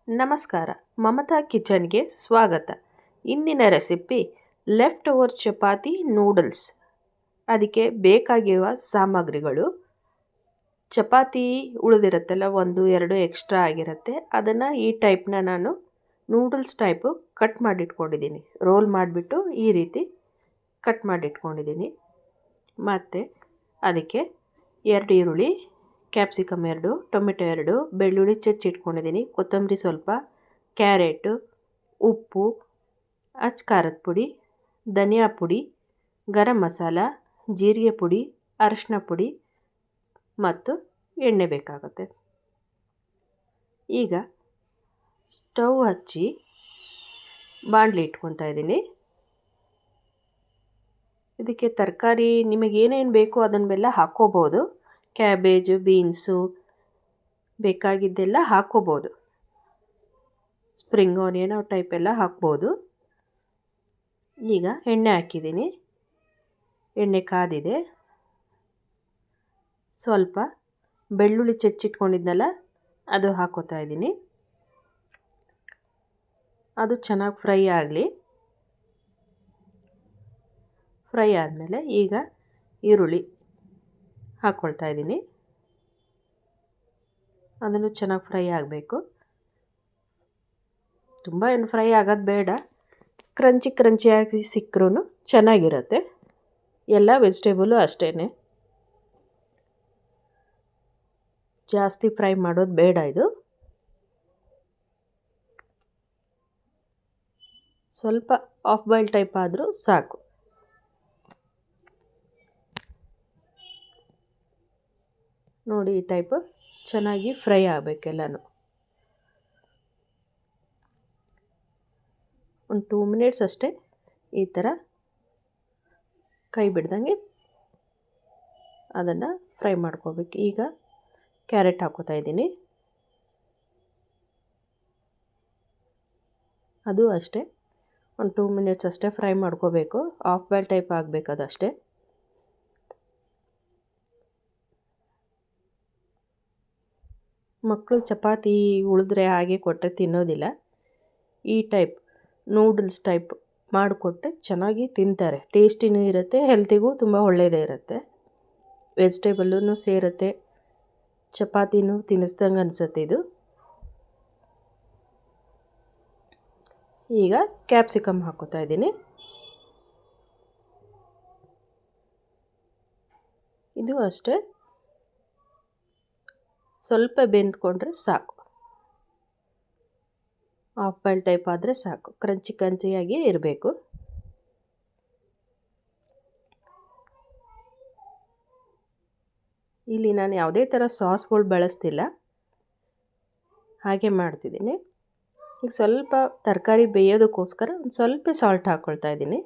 ನಮಸ್ಕಾರ, ಮಮತಾ ಕಿಚನ್ಗೆ ಸ್ವಾಗತ. ಇಂದಿನ recipe left over chapati noodles. ಅದಕ್ಕೆ ಬೇಕಾಗಿರುವ ಸಾಮಗ್ರಿಗಳು: ಚಪಾತಿ ಉಳಿದಿರುತ್ತಲ್ಲ, 1-2 ಎಕ್ಸ್ಟ್ರಾ ಆಗಿರುತ್ತೆ, ಅದನ್ನು ಈ ಟೈಪ್ನ ನಾನು ನೂಡಲ್ಸ್ ಟೈಪು ಕಟ್ ಮಾಡಿಟ್ಕೊಂಡಿದ್ದೀನಿ. ರೋಲ್ ಮಾಡಿಬಿಟ್ಟು ಈ ರೀತಿ ಕಟ್ ಮಾಡಿಟ್ಕೊಂಡಿದ್ದೀನಿ. ಮತ್ತು ಅದಕ್ಕೆ 2 ಈರುಳ್ಳಿ, ಕ್ಯಾಪ್ಸಿಕಮ್ 2, ಟೊಮೆಟೊ 2, ಬೆಳ್ಳುಳ್ಳಿ ಹೆಚ್ಚಿಟ್ಕೊಂಡಿದ್ದೀನಿ, ಕೊತ್ತಂಬರಿ ಸ್ವಲ್ಪ, ಕ್ಯಾರೆಟು, ಉಪ್ಪು, ಖಾರದ ಪುಡಿ, ಧನಿಯಾ ಪುಡಿ, ಗರಂ ಮಸಾಲ, ಜೀರಿಗೆ ಪುಡಿ, ಅರಿಶಿನ ಪುಡಿ ಮತ್ತು ಎಣ್ಣೆ ಬೇಕಾಗುತ್ತೆ. ಈಗ ಸ್ಟವ್ ಹಚ್ಚಿ ಬಾಣಲಿ ಇಟ್ಕೊತಾ ಇದ್ದೀನಿ. ಇದಕ್ಕೆ ತರಕಾರಿ ನಿಮಗೇನೇನು ಬೇಕೋ ಅದನ್ನೆಲ್ಲ ಹಾಕ್ಕೋಬೋದು. ಕ್ಯಾಬೇಜು, ಬೀನ್ಸು ಬೇಕಾಗಿದ್ದೆಲ್ಲ ಹಾಕ್ಕೋಬೋದು. ಸ್ಪ್ರಿಂಗ್ ಆನಿಯನ್ ಟೈಪ್ ಎಲ್ಲ ಹಾಕ್ಬೋದು. ಈಗ ಎಣ್ಣೆ ಹಾಕಿದ್ದೀನಿ, ಎಣ್ಣೆ ಕಾದಿದೆ. ಸ್ವಲ್ಪ ಬೆಳ್ಳುಳ್ಳಿ ಹೆಚ್ಚಿಟ್ಕೊಂಡಿದ್ನಲ್ಲ ಅದು ಹಾಕ್ಕೋತಾ ಇದ್ದೀನಿ. ಅದು ಚೆನ್ನಾಗಿ ಫ್ರೈ ಆಗಲಿ. ಫ್ರೈ ಆದಮೇಲೆ ಈಗ ಈರುಳ್ಳಿ ಹಾಕ್ಕೊಳ್ತಾ ಇದ್ದೀನಿ. ಅದನ್ನು ಚೆನ್ನಾಗಿ ಫ್ರೈ ಆಗಬೇಕು. ತುಂಬ ಏನು ಫ್ರೈ ಆಗೋದು ಬೇಡ, ಕ್ರಂಚಿಯಾಗಿ ಸಿಕ್ಕರೂ ಚೆನ್ನಾಗಿರುತ್ತೆ. ಎಲ್ಲ ವೆಜಿಟೇಬಲು ಅಷ್ಟೇ, ಜಾಸ್ತಿ ಫ್ರೈ ಮಾಡೋದು ಬೇಡ. ಇದು ಸ್ವಲ್ಪ ಆಫ್ ಬಾಯ್ಲ್ ಟೈಪ್ ಆದರೂ ಸಾಕು. ನೋಡಿ, ಈ ಟೈಪ್ ಚೆನ್ನಾಗಿ ಫ್ರೈ ಆಗಬೇಕೆಲ್ಲನೂ. ಒಂದು 2 ಮಿನಿಟ್ಸ್ ಅಷ್ಟೇ ಈ ಥರ ಕೈ ಬಿಡ್ದಂಗೆ ಅದನ್ನು ಫ್ರೈ ಮಾಡ್ಕೋಬೇಕು. ಈಗ ಕ್ಯಾರೆಟ್ ಹಾಕ್ಕೋತಾ ಇದ್ದೀನಿ. ಅದು ಅಷ್ಟೇ ಒಂದು 2 ಮಿನಿಟ್ಸ್ ಅಷ್ಟೇ ಫ್ರೈ ಮಾಡ್ಕೋಬೇಕು. ಆಫ್ ಬಾಯ್ಲ್ ಟೈಪ್ ಆಗಬೇಕು ಅದಷ್ಟೇ. ಮಕ್ಕಳು ಚಪಾತಿ ಉಳಿದ್ರೆ ಹಾಗೆ ಕೊಟ್ಟರೆ ತಿನ್ನೋದಿಲ್ಲ. ಈ ಟೈಪ್ ನೂಡಲ್ಸ್ ಟೈಪ್ ಮಾಡಿಕೊಟ್ಟೆ ಚೆನ್ನಾಗಿ ತಿಂತಾರೆ. ಟೇಸ್ಟಿನೂ ಇರುತ್ತೆ, ಹೆಲ್ತಿಗೂ ತುಂಬ ಒಳ್ಳೆಯದೇ ಇರುತ್ತೆ. ವೆಜಿಟೇಬಲ್ಲೂ ಸೇರುತ್ತೆ, ಚಪಾತಿನೂ ತಿನ್ನಿಸ್ದಂಗೆ ಅನಿಸುತ್ತೆ ಇದು. ಈಗ ಕ್ಯಾಪ್ಸಿಕಮ್ ಹಾಕ್ಕೋತಾ ಇದ್ದೀನಿ. ಇದು ಅಷ್ಟೇ ಸ್ವಲ್ಪ ಬೆಂದ್ಕೊಂಡ್ರೆ ಸಾಕು. ಆಫ್ ಬಾಯ್ಲ್ ಟೈಪ್ ಆದರೆ ಸಾಕು, ಕ್ರಂಚಿಯಾಗಿ ಇರಬೇಕು. ಇಲ್ಲಿ ನಾನು ಯಾವುದೇ ಥರ ಸಾಸ್ಗಳು ಬಳಸ್ತಿಲ್ಲ, ಹಾಗೆ ಮಾಡ್ತಿದ್ದೀನಿ. ಈಗ ಸ್ವಲ್ಪ ತರಕಾರಿ ಬೇಯೋದಕ್ಕೋಸ್ಕರ ಒಂದು ಸ್ವಲ್ಪ ಸಾಲ್ಟ್ ಹಾಕ್ಕೊಳ್ತಾ ಇದ್ದೀನಿ.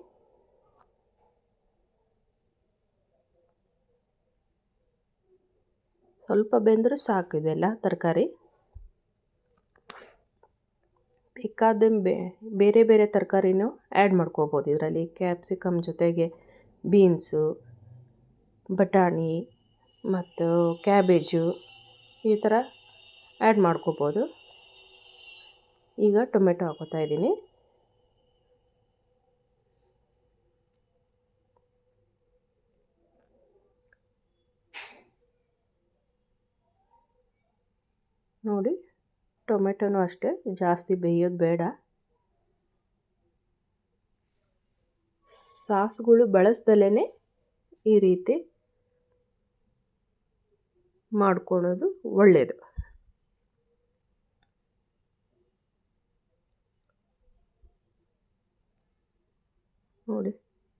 ಸ್ವಲ್ಪ ಬೆಂದರೆ ಸಾಕು ಇದೆಲ್ಲ ತರಕಾರಿ. ಬೇಕಾದ ಬೇರೆ ಬೇರೆ ತರಕಾರಿನೂ ಆ್ಯಡ್ ಮಾಡ್ಕೋಬೋದು ಇದರಲ್ಲಿ. ಕ್ಯಾಪ್ಸಿಕಮ್ ಜೊತೆಗೆ ಬೀನ್ಸು, ಬಟಾಣಿ ಮತ್ತು ಕ್ಯಾಬೇಜು ಈ ಥರ ಆ್ಯಡ್ ಮಾಡ್ಕೋಬೋದು. ಈಗ ಟೊಮೆಟೊ ಹಾಕ್ಕೋತಾ ಇದ್ದೀನಿ. ನೋಡಿ, ಟೊಮೆಟೊನೂ ಅಷ್ಟೇ ಜಾಸ್ತಿ ಬೇಯೋದು ಬೇಡ. ಸಾಸ್ಗಳು ಬಳಸ್ದಲೇ ಈ ರೀತಿ ಮಾಡ್ಕೊಳ್ಳೋದು ಒಳ್ಳೆಯದು. ನೋಡಿ,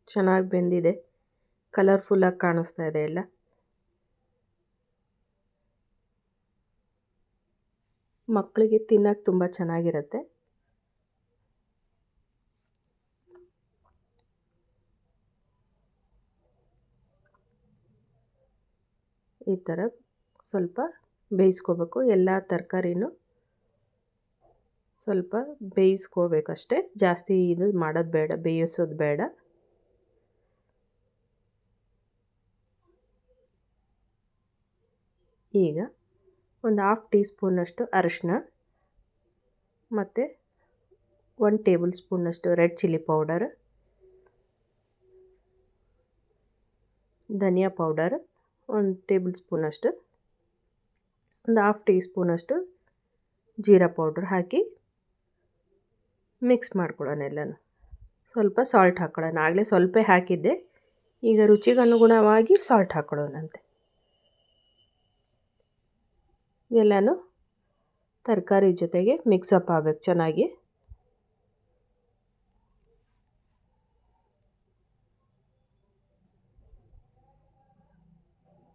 ಚೆನ್ನಾಗಿ ಬೆಂದಿದೆ, ಕಲರ್ಫುಲ್ಲಾಗಿ ಕಾಣಿಸ್ತಾ ಇದೆ ಎಲ್ಲ. ಮಕ್ಕಳಿಗೆ ತಿನ್ನೋಕ್ಕೆ ತುಂಬ ಚೆನ್ನಾಗಿರುತ್ತೆ. ಈ ಥರ ಸ್ವಲ್ಪ ಬೇಯಿಸ್ಕೋಬೇಕು. ಎಲ್ಲ ತರಕಾರಿನೂ ಸ್ವಲ್ಪ ಬೇಯಿಸ್ಕೋಬೇಕಷ್ಟೆ, ಜಾಸ್ತಿ ಇದು ಮಾಡೋದು ಬೇಡ, ಬೇಯಿಸೋದು ಬೇಡ. ಈಗ ಒಂದು 1/2 ಟೀ ಸ್ಪೂನಷ್ಟು ಅರಿಶಿನ, ಮತ್ತು 1 ಟೇಬಲ್ ಸ್ಪೂನಷ್ಟು ರೆಡ್ ಚಿಲ್ಲಿ ಪೌಡರ್, ಧನಿಯಾ ಪೌಡರ್ 1 ಟೇಬಲ್ ಸ್ಪೂನಷ್ಟು, ಒಂದು ಹಾಫ್ ಟೀ ಸ್ಪೂನಷ್ಟು ಜೀರಾ ಪೌಡ್ರ್ ಹಾಕಿ ಮಿಕ್ಸ್ ಮಾಡ್ಕೊಳ್ಳೋಣ ಎಲ್ಲನೂ. ಸ್ವಲ್ಪ ಸಾಲ್ಟ್ ಹಾಕ್ಕೊಳ್ಳೋಣ. ಆಗಲೇ ಸ್ವಲ್ಪ ಹಾಕಿದ್ದೆ, ಈಗ ರುಚಿಗೆ ಅನುಗುಣವಾಗಿ ಸಾಲ್ಟ್ ಹಾಕ್ಕೊಳ್ಳೋಣಂತೆ. ಎಲ್ಲನೂ ತರಕಾರಿ ಜೊತೆಗೆ ಮಿಕ್ಸಪ್ ಆಗಬೇಕು ಚೆನ್ನಾಗಿ.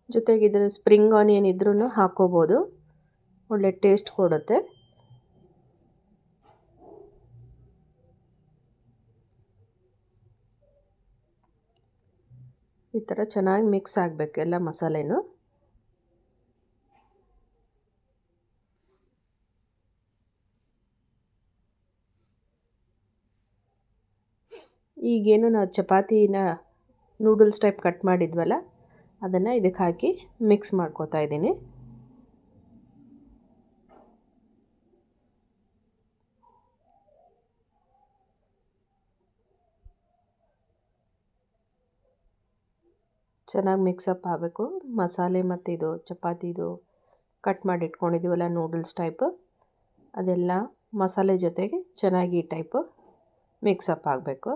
ಜೊತೆಗೆ ಇದರ ಸ್ಪ್ರಿಂಗ್ ಆನಿಯನ್ ಇದ್ರೂ ಹಾಕ್ಕೋಬೋದು, ಒಳ್ಳೆ ಟೇಸ್ಟ್ ಕೊಡುತ್ತೆ. ಈ ಥರ ಚೆನ್ನಾಗಿ ಮಿಕ್ಸ್ ಆಗಬೇಕು ಎಲ್ಲ ಮಸಾಲೆನೂ. ಈಗೇನು ನಾವು ಚಪಾತಿನ ನೂಡಲ್ಸ್ ಟೈಪ್ ಕಟ್ ಮಾಡಿದ್ವಲ್ಲ, ಅದನ್ನು ಇದಕ್ಕೆ ಹಾಕಿ ಮಿಕ್ಸ್ ಮಾಡ್ಕೋತಾ ಇದ್ದೀನಿ. ಚೆನ್ನಾಗಿ ಮಿಕ್ಸಪ್ ಆಗಬೇಕು ಮಸಾಲೆ ಮತ್ತು ಇದು ಚಪಾತಿದು ಕಟ್ ಮಾಡಿ ಇಟ್ಕೊಂಡಿದ್ದೀವಲ್ಲ ನೂಡಲ್ಸ್ ಟೈಪು, ಅದೆಲ್ಲ ಮಸಾಲೆ ಜೊತೆಗೆ ಚೆನ್ನಾಗಿ ಈ ಟೈಪು ಮಿಕ್ಸಪ್ ಆಗಬೇಕು.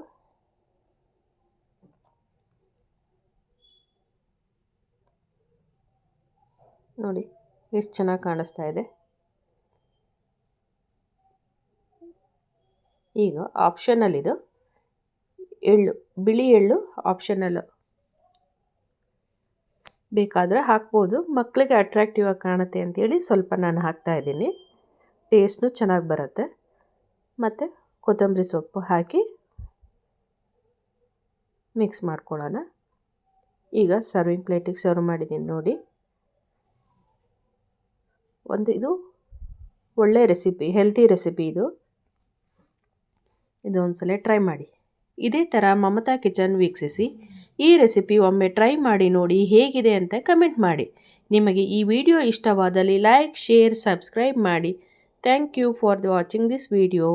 ನೋಡಿ ಎಷ್ಟು ಚೆನ್ನಾಗಿ ಕಾಣಿಸ್ತಾ ಇದೆ. ಈಗ ಆಪ್ಷನಲ್ ಇದು ಎಳ್ಳು, ಬಿಳಿ ಎಳ್ಳು ಆಪ್ಷನಲ್, ಬೇಕಾದರೆ ಹಾಕ್ಬೋದು. ಮಕ್ಕಳಿಗೆ ಅಟ್ರಾಕ್ಟಿವ್ ಆಗಿ ಕಾಣುತ್ತೆ ಅಂಥೇಳಿ ಸ್ವಲ್ಪ ನಾನು ಹಾಕ್ತಾಯಿದ್ದೀನಿ. ಟೇಸ್ಟ್ನೂ ಚೆನ್ನಾಗಿ ಬರುತ್ತೆ. ಮತ್ತು ಕೊತ್ತಂಬರಿ ಸೊಪ್ಪು ಹಾಕಿ ಮಿಕ್ಸ್ ಮಾಡ್ಕೊಳ್ಳೋಣ. ಈಗ ಸರ್ವಿಂಗ್ ಪ್ಲೇಟಿಗೆ ಸರ್ವ್ ಮಾಡಿದ್ದೀನಿ ನೋಡಿ. ಇದು ಒಳ್ಳೆ ರೆಸಿಪಿ, ಹೆಲ್ತಿ ರೆಸಿಪಿ ಇದು ಒಂದ್ಸಲ ಟ್ರೈ ಮಾಡಿ. ಇದೇ ಥರ ಮಮತಾ ಕಿಚನ್ ವೀಕ್ಷಿಸಿ ಈ ರೆಸಿಪಿ ಒಮ್ಮೆ ಟ್ರೈ ಮಾಡಿ ನೋಡಿ ಹೇಗಿದೆ ಅಂತ ಕಮೆಂಟ್ ಮಾಡಿ. ನಿಮಗೆ ಈ ವಿಡಿಯೋ ಇಷ್ಟವಾದಲ್ಲಿ ಲೈಕ್, ಶೇರ್, ಸಬ್ಸ್ಕ್ರೈಬ್ ಮಾಡಿ. Thank you for watching this video.